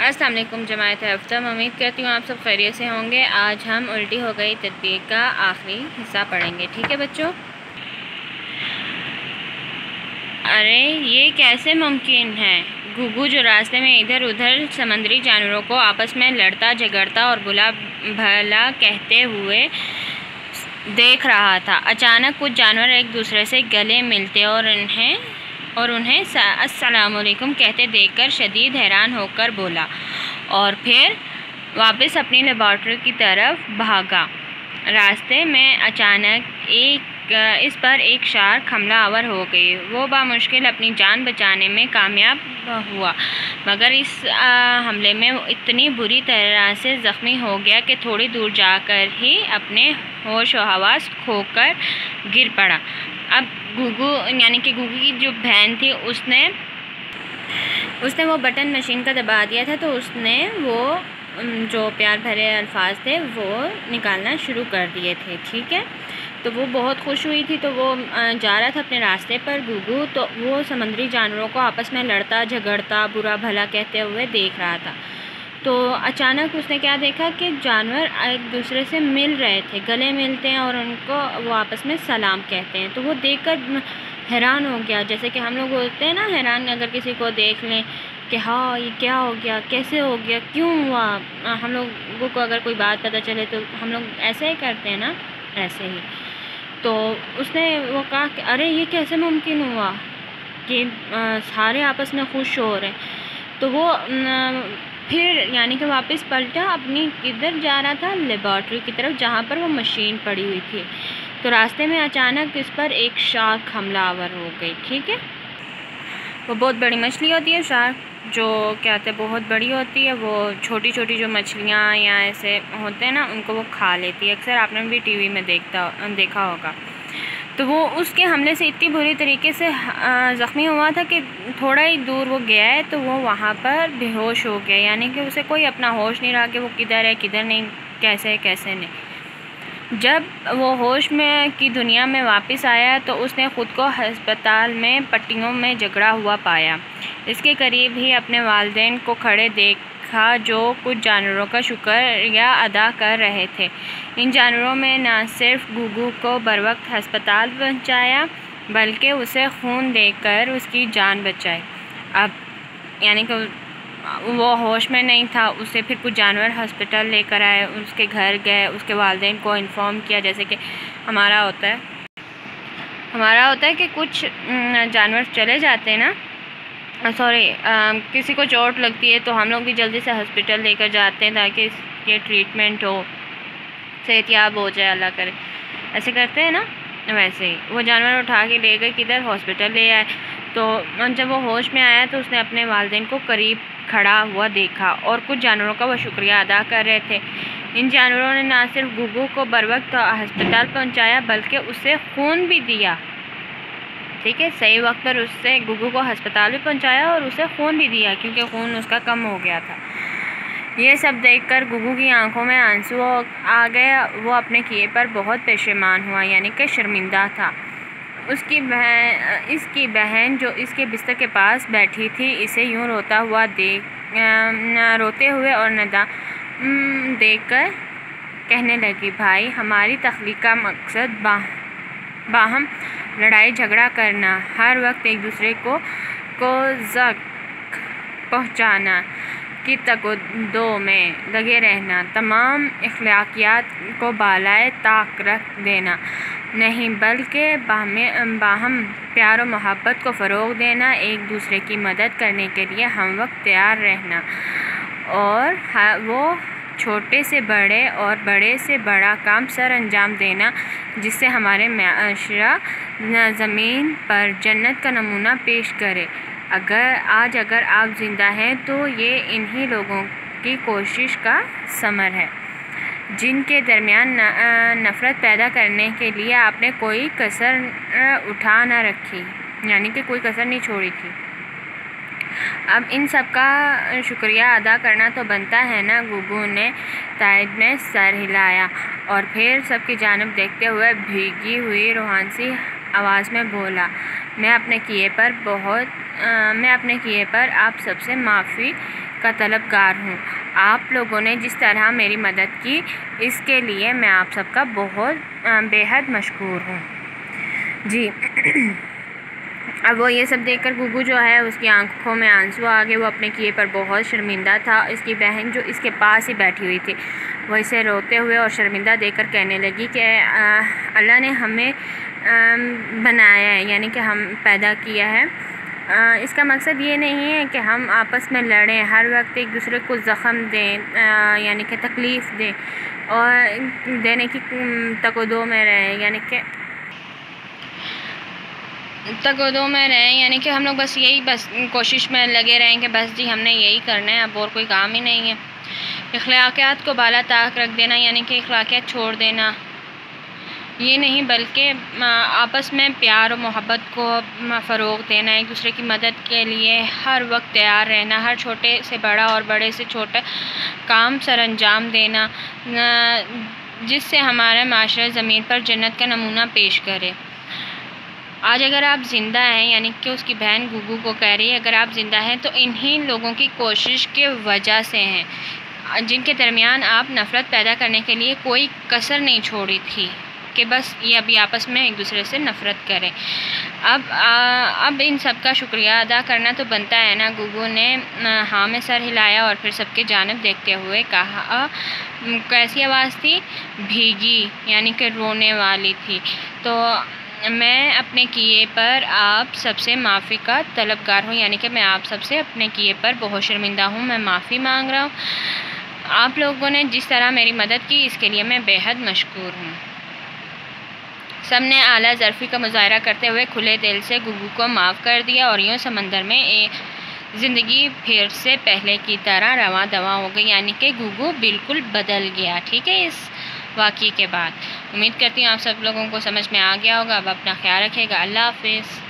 السلام علیکم جماعت ہفتہ، امید کرتی ہوں آپ سب خیریت سے ہوں گے۔ آج ہم الٹی ہو گئی تدبیر کا آخری حصہ پڑھیں گے، ٹھیک ہے بچوں؟ ارے یہ کیسے ممکن ہے؟ گھگو جو راستے میں ادھر ادھر سمندری جانوروں کو آپس میں لڑتا جھگڑتا اور بلا بھلا کہتے ہوئے دیکھ رہا تھا، اچانک کچھ جانور ایک دوسرے سے گلے ملتے اور انہیں السلام علیکم کہتے دیکھ کر شدید حیران ہو کر بولا، اور پھر واپس اپنی لیبارٹری کی طرف بھاگا۔ راستے میں اچانک اس پر ایک شارک حملہ آور ہو گئی۔ وہ بامشکل اپنی جان بچانے میں کامیاب ہوا، مگر اس حملے میں وہ اتنی بری طرح سے زخمی ہو گیا کہ تھوڑی دور جا کر ہی اپنے ہوش و حواس کھو کر گر پڑا۔ اب گھگو کی جو بہن تھی اس نے وہ بٹن مشین کا دبا دیا تھا، تو اس نے وہ جو پیار بھرے الفاظ تھے وہ نکالنا شروع کر دیے تھے، ٹھیک ہے؟ تو وہ بہت خوش ہوئی تھی، تو وہ جا رہا تھا اپنے راستے پر گھگو، تو وہ سمندری جانوروں کو آپس میں لڑتا جھگڑتا برا بھلا کہتے ہوئے دیکھ رہا تھا۔ تو اچانک اس نے کیا دیکھا کہ جانور ایک دوسرے سے مل رہے تھے، گلے ملتے ہیں اور ان کو وہ آپس میں سلام کہتے ہیں۔ تو وہ دیکھ کر حیران ہو گیا، جیسے کہ ہم لوگ ہوتے ہیں نا حیران اگر کسی کو دیکھ لیں کہ ہاں یہ کیا ہو گیا، کیسے ہو گیا، کیوں ہوا۔ ہم لوگوں کو اگر کوئی بات پتہ چلے تو ہم لوگ ایسے ہی کرتے ہیں نا، ایسے ہی۔ تو اس نے وہ کہا کہ ارے یہ کیسے ممکن ہوا کہ سارے آپس میں خوش ہو رہے ہیں۔ تو وہ پھر کہ واپس پلٹا، اپنی کدھر جا رہا تھا، لیبارٹری کی طرف جہاں پر وہ مشین پڑی ہوئی تھی۔ تو راستے میں اچانک اس پر ایک شارک حملہ آور ہو گئی، ٹھیک ہے؟ وہ بہت بڑی مچھلی ہوتی ہے شارک، جو کہتے ہیں بہت بڑی ہوتی ہے۔ وہ چھوٹی چھوٹی جو مچھلیاں یا ایسے ہوتے ہیں نا ان کو وہ کھا لیتی ہے، اکثر آپ نے بھی ٹی وی میں دیکھا ہوگا۔ تو وہ اس کے حملے سے اتنی بری طریقے سے زخمی ہوا تھا کہ تھوڑا ہی دور وہ گیا ہے تو وہ وہاں پر بے ہوش ہو گیا، کہ اسے کوئی اپنا ہوش نہیں رہا کہ وہ کدھر ہے کدھر نہیں، کیسے نہیں۔ جب وہ ہوش میں کی دنیا میں واپس آیا تو اس نے خود کو ہسپتال میں پٹیوں میں جکڑا ہوا پایا۔ اس کے قریب ہی اپنے والدین کو کھڑے دیکھا جو کچھ جانوروں کا شکریہ ادا کر رہے تھے۔ ان جانوروں میں نہ صرف گھگو کو بروقت ہسپتال پہنچایا بلکہ اسے خون دے کر اس کی جان بچائی۔ اب کہ وہ ہوش میں نہیں تھا، اسے پھر کچھ جانور ہسپتال لے کر آئے، اس کے گھر گئے، اس کے والدین کو انفارم کیا، جیسے کہ ہمارا ہوتا ہے کہ کچھ جانور چلے جاتے ہیں نا، کسی کو چوٹ لگتی ہے تو ہم لوگ بھی جلدی سے ہسپتال لے کر جاتے ہیں تاکہ اس کے ٹریٹمنٹ ہو، صحتیاب ہو جائے، اللہ کرے، ایسے کرتے ہیں نا۔ ویسے ہی وہ جانور اٹھا کے لے گئے کدھر، ہاسپٹل لے آئے۔ تو جب وہ ہوش میں آیا تو اس نے اپنے والدین کو قریب کھڑا ہوا دیکھا اور کچھ جانوروں کا وہ شکریہ ادا کر رہے تھے۔ ان جانوروں نے نہ صرف گھگو کو بروقت ہسپتال پہنچایا بلکہ اسے خون بھی دیا، ٹھیک ہے؟ صحیح وقت پر اس سے گھگو کو ہسپتال بھی پہنچایا اور اسے خون بھی دیا، کیونکہ خون اس کا کم ہو گیا تھا۔ یہ سب دیکھ کر گھگو کی آنکھوں میں آنسو آ گیا، وہ اپنے کیے پر بہت پشیمان ہوا، کہ شرمندہ تھا۔ اس کی بہن جو اس کے بستر کے پاس بیٹھی تھی اسے یوں روتے ہوئے اور ندم دیکھ کر کہنے لگی، بھائی، ہماری تخلیق کا مقصد باہم لڑائی جھگڑا کرنا، ہر وقت ایک دوسرے کو زخم پہنچانا کی تگ و دو میں لگے رہنا، تمام اخلاقیات کو بالائے طاق رکھ دینا نہیں بلکہ باہم پیار و محبت کو فروغ دینا، ایک دوسرے کی مدد کرنے کے لیے ہم وقت تیار رہنا، اور وہ چھوٹے سے بڑے اور بڑے سے بڑا کام سر انجام دینا جس سے ہمارے معاشرہ زمین پر جنت کا نمونہ پیش کرے۔ اگر آپ زندہ ہیں تو یہ انہی لوگوں کی کوشش کا ثمر ہے جن کے درمیان نفرت پیدا کرنے کے لیے آپ نے کوئی کسر اٹھا نہ رکھی، کہ کوئی کسر نہیں چھوڑی تھی۔ اب ان سب کا شکریہ ادا کرنا تو بنتا ہے نا۔ گھگو نے تائید میں سر ہلایا اور پھر سب کی جانب دیکھتے ہوئے بھیگی ہوئی روحانی آواز میں بولا، میں اپنے کیے پر آپ سب سے معافی کا طلبگار ہوں۔ آپ لوگوں نے جس طرح میری مدد کی اس کے لیے میں آپ سب کا بے حد مشکور ہوں۔ جی اب وہ یہ سب دیکھ کر گگو جو ہے اس کی آنکھوں میں آنسو آ گئے۔ وہ اپنے کیے پر بہت شرمندہ تھا۔ اس کی بہن جو اس کے پاس ہی بیٹھی ہوئی تھی وہ اسے روتے ہوئے اور شرمندہ دیکھ کر کہنے لگی کہ اللہ نے ہمیں بنایا ہے، یعنی کہ ہم پیدا کیا ہے، اس کا مقصد یہ نہیں ہے کہ ہم آپس میں لڑیں، ہر وقت ایک دوسرے کو زخم دیں، یعنی کہ تکلیف دیں اور دینے کی تقدو میں رہیں، یعنی کہ ہم لوگ بس کوشش میں لگے رہیں کہ بس جی ہم نے یہی کرنا ہے، اب اور کوئی کام ہی نہیں ہے۔ اخلاقیات کو بالا طاق رکھ دینا، یعنی کہ اخلاقیات چھوڑ دینا یہ نہیں بلکہ آپس میں پیار و محبت کو فروغ دینا، ایک دوسرے کی مدد کے لیے ہر وقت تیار رہنا، ہر چھوٹے سے بڑا اور بڑے سے چھوٹا کام سر انجام دینا، جس سے ہمارا معاشرہ زمین پر جنت کا نمونہ پیش کرے۔ آج اگر آپ زندہ ہیں، یعنی کہ اس کی بہن گگو کو کہہ رہی ہے، اگر آپ زندہ ہیں تو انہی لوگوں کی کوشش کی وجہ سے ہیں جن کے درمیان آپ نفرت پیدا کرنے کے لیے کوئی کسر نہیں چھوڑی تھی کہ بس یہ ابھی آپس میں ایک دوسرے سے نفرت کریں۔ اب ان سب کا شکریہ ادا کرنا تو بنتا ہے نا۔ گگو نے ہاں میں سر ہلایا اور پھر سب کے جانب دیکھتے ہوئے کہا، کیسی آواز تھی؟ بھیگی، یعنی کہ رونے والی تھی۔ تو میں اپنے کیے پر آپ سب سے معافی کا طلبگار ہوں، یعنی کہ میں آپ سب سے اپنے کیے پر بہت شرمندہ ہوں، میں معافی مانگ رہا ہوں۔ آپ لوگوں نے جس طرح میری مدد کی اس کے لیے میں بے حد مشکور ہوں۔ سب نے اعلیٰ ظرفی کا مظاہرہ کرتے ہوئے کھلے دل سے گگو کو معاف کر دیا اور یوں سمندر میں زندگی پھر سے پہلے کی طرح رواں دواں ہو گئی، یعنی کہ گگو بالکل بدل گیا۔ ٹھیک ہے، اس واقعے کے بعد امید کرتی ہوں آپ سب لوگوں کو سمجھ میں آ گیا ہوگا۔ اب اپنا خیال رکھیے گا۔ اللہ حافظ۔